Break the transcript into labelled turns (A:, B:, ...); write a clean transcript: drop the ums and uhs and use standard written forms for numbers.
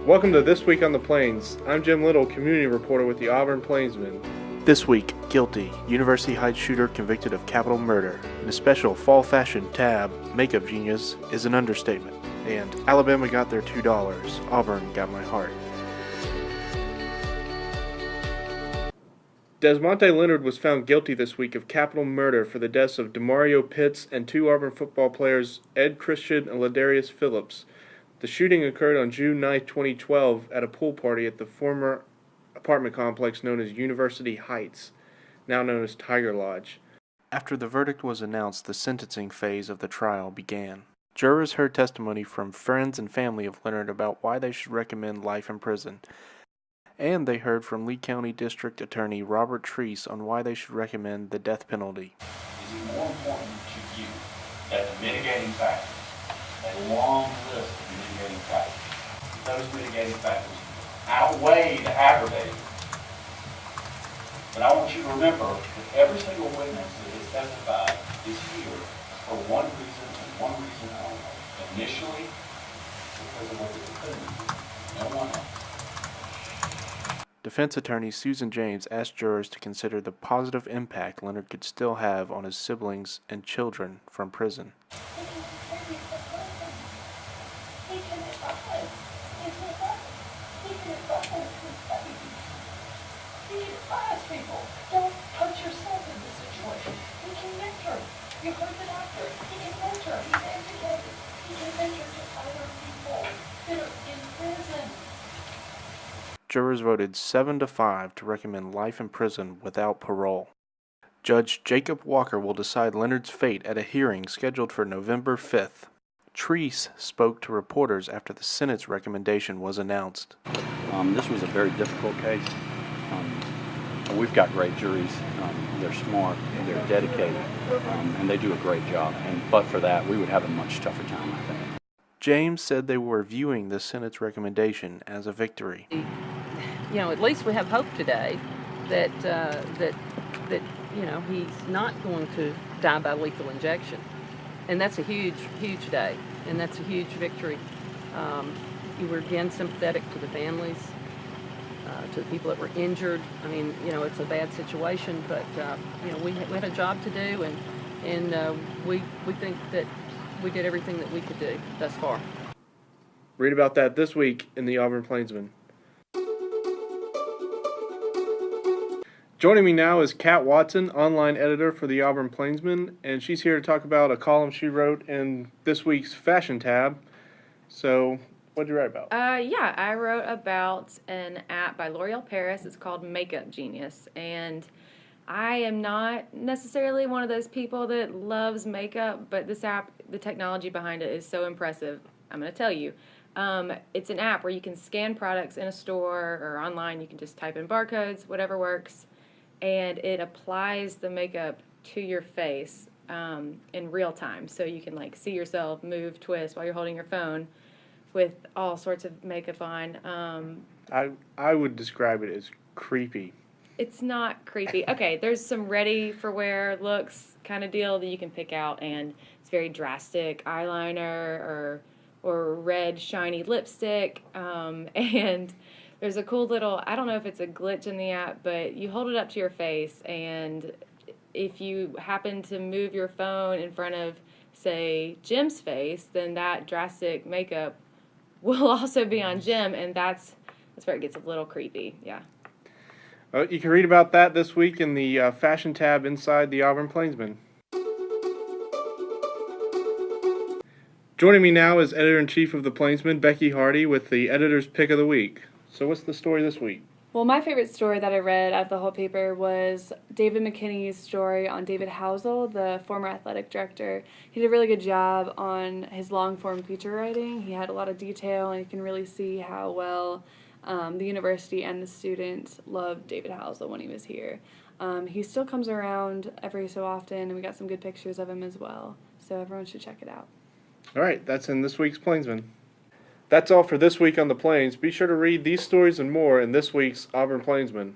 A: Welcome to This Week on the Plains. I'm Jim Little, community reporter with the Auburn Plainsman.
B: This week, guilty. University Heights shooter convicted of capital murder. In a special fall fashion tab, makeup genius is an understatement. And Alabama got their $2. Auburn got my heart.
A: Desmonte Leonard was found guilty this week of capital murder for the deaths of Demario Pitts and two Auburn football players, Ed Christian and Ladarius Phillips. The shooting occurred on June 9, 2012, at a pool party at the former apartment complex known as University Heights, now known as Tiger Lodge.
B: After the verdict was announced, the sentencing phase of the trial began. Jurors heard testimony from friends and family of Leonard about why they should recommend life in prison. And they heard from Lee County District Attorney Robert Treese on why they should recommend the death penalty.
C: Is it more important to you that the mitigating factors, a long list of mitigating factors, those mitigating factors outweigh the aggravating? But I want you to remember that every single witness that has testified is here for one reason and one reason only. Initially, because of what they couldn't do. No one else.
B: Defense attorney Susan James asked jurors to consider the positive impact Leonard could still have on his siblings and children from prison.
D: People, don't put yourself in this situation. He can mentor. You heard the doctor. He can mentor. He's educated. He can mentor to other people that are in prison.
B: Jurors voted 7-5 to recommend life in prison without parole. Judge Jacob Walker will decide Leonard's fate at a hearing scheduled for November 5th. Treese spoke to reporters after the Senate's recommendation was announced.
E: This was a very difficult case. We've got great juries. They're smart, they're dedicated, and they do a great job. But for that, we would have a much tougher time, I think.
B: James said they were viewing the Senate's recommendation as a victory.
F: You know, at least we have hope today that he's not going to die by lethal injection, and that's a huge day, and that's a huge victory. You were again sympathetic to the families. To the people that were injured. I mean, it's a bad situation, but we had a job to do, and we think that we did everything that we could do thus far.
A: Read about that this week in the Auburn Plainsman. Joining me now is Kat Watson, online editor for the Auburn Plainsman, and she's here to talk about a column she wrote in this week's fashion tab. So, what did you write about?
G: I wrote about an app by L'Oreal Paris. It's called Makeup Genius, and I am not necessarily one of those people that loves makeup, but this app, the technology behind it is so impressive. I'm going to tell you. It's an app where you can scan products in a store or online. You can just type in barcodes, whatever works, and it applies the makeup to your face in real time. So you can see yourself move, twist while you're holding your phone, with all sorts of makeup on.
A: I would describe it as creepy.
G: It's not creepy. Okay, there's some ready-for-wear looks kind of deal that you can pick out, and it's very drastic eyeliner or red shiny lipstick, and there's a cool little, I don't know if it's a glitch in the app, but you hold it up to your face, and if you happen to move your phone in front of, say, Jim's face, then that drastic makeup will also be on Jim, and that's where it gets a little creepy, yeah.
A: You can read about that this week in the fashion tab inside the Auburn Plainsman. Joining me now is editor-in-chief of the Plainsman, Becky Hardy, with the editor's pick of the week. So what's the story this week?
H: Well, my favorite story that I read out of the whole paper was David McKinney's story on David Housel, the former athletic director. He did a really good job on his long-form feature writing. He had a lot of detail, and you can really see how well the university and the students loved David Housel when he was here. He still comes around every so often, and we got some good pictures of him as well. So everyone should check it out.
A: All right, that's in this week's Plainsman. That's all for this week on the Plains. Be sure to read these stories and more in this week's Auburn Plainsman.